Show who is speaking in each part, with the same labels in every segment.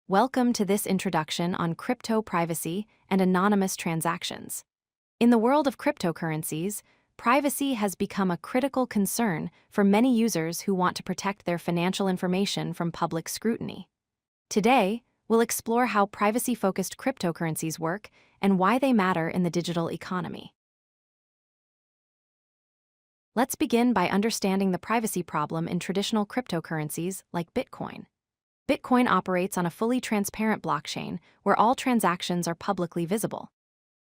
Speaker 1: Welcome to this introduction on crypto privacy and anonymous transactions. In the world of cryptocurrencies, privacy has become a critical concern for many users who want to protect their financial information from public scrutiny. Today, we'll explore how privacy-focused cryptocurrencies work and why they matter in the digital economy. Let's begin by understanding the privacy problem in traditional cryptocurrencies like Bitcoin. Bitcoin operates on a fully transparent blockchain where all transactions are publicly visible.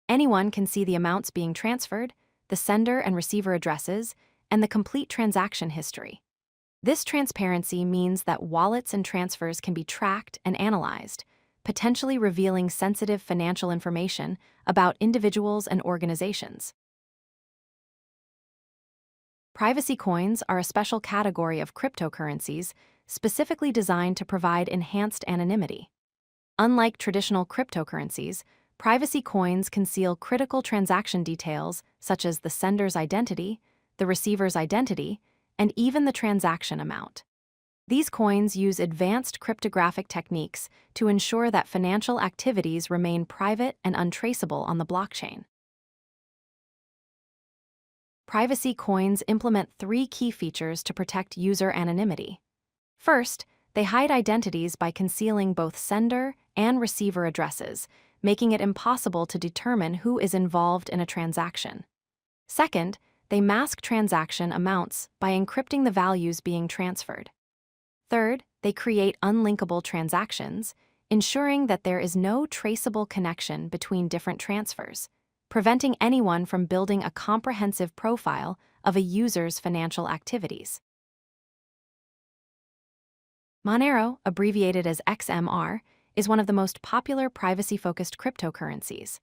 Speaker 1: Anyone can see the amounts being transferred, the sender and receiver addresses, and the complete transaction history. This transparency means that wallets and transfers can be tracked and analyzed, potentially revealing sensitive financial information about individuals and organizations. Privacy coins are a special category of cryptocurrencies specifically designed to provide enhanced anonymity. Unlike traditional cryptocurrencies, privacy coins conceal critical transaction details such as the sender's identity, the receiver's identity, and even the transaction amount. These coins use advanced cryptographic techniques to ensure that financial activities remain private and untraceable on the blockchain. Privacy coins implement three key features to protect user anonymity. First, they hide identities by concealing both sender and receiver addresses, making it impossible to determine who is involved in a transaction. Second, they mask transaction amounts by encrypting the values being transferred. Third, they create unlinkable transactions, ensuring that there is no traceable connection between different transfers, preventing anyone from building a comprehensive profile of a user's financial activities. Monero, abbreviated as XMR, is one of the most popular privacy-focused cryptocurrencies.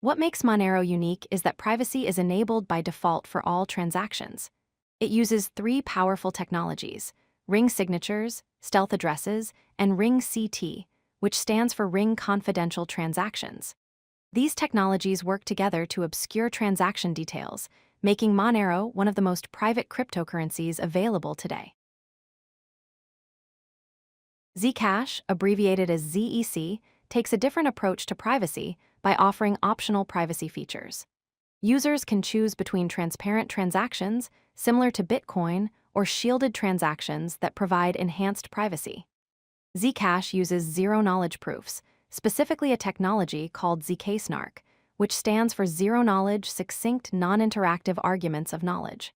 Speaker 1: What makes Monero unique is that privacy is enabled by default for all transactions. It uses three powerful technologies: ring signatures, stealth addresses, and ring CT, which stands for ring confidential transactions. These technologies work together to obscure transaction details, making Monero one of the most private cryptocurrencies available today. Zcash, abbreviated as ZEC, takes a different approach to privacy by offering optional privacy features. Users can choose between transparent transactions, similar to Bitcoin, or shielded transactions that provide enhanced privacy. Zcash uses zero-knowledge proofs, specifically a technology called zk-SNARK, which stands for zero-knowledge, succinct, non-interactive arguments of knowledge.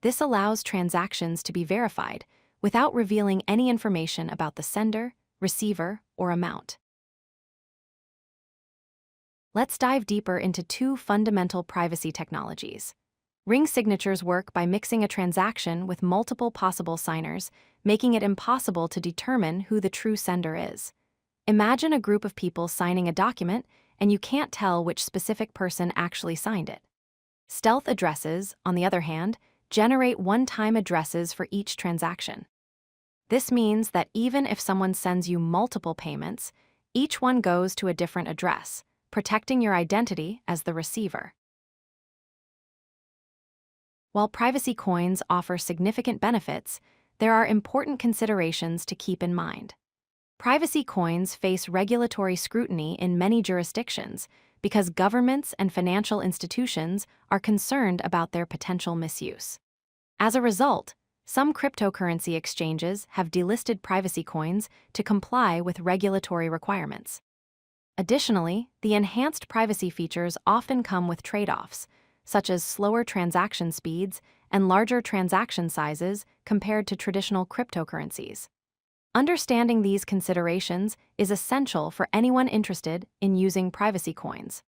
Speaker 1: This allows transactions to be verified without revealing any information about the sender, receiver, or amount. Let's dive deeper into two fundamental privacy technologies. Ring signatures work by mixing a transaction with multiple possible signers, making it impossible to determine who the true sender is. Imagine a group of people signing a document, and you can't tell which specific person actually signed it. Stealth addresses, on the other hand, generate one-time addresses for each transaction. This means that even if someone sends you multiple payments, each one goes to a different address, protecting your identity as the receiver. While privacy coins offer significant benefits, there are important considerations to keep in mind. Privacy coins face regulatory scrutiny in many jurisdictions because governments and financial institutions are concerned about their potential misuse. As a result, some cryptocurrency exchanges have delisted privacy coins to comply with regulatory requirements. Additionally, the enhanced privacy features often come with trade-offs, such as slower transaction speeds and larger transaction sizes compared to traditional cryptocurrencies. Understanding these considerations is essential for anyone interested in using privacy coins.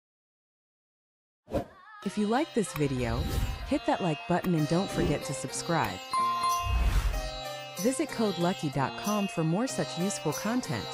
Speaker 2: If you like this video, hit that like button and don't forget to subscribe. Visit codelucky.com for more such useful content.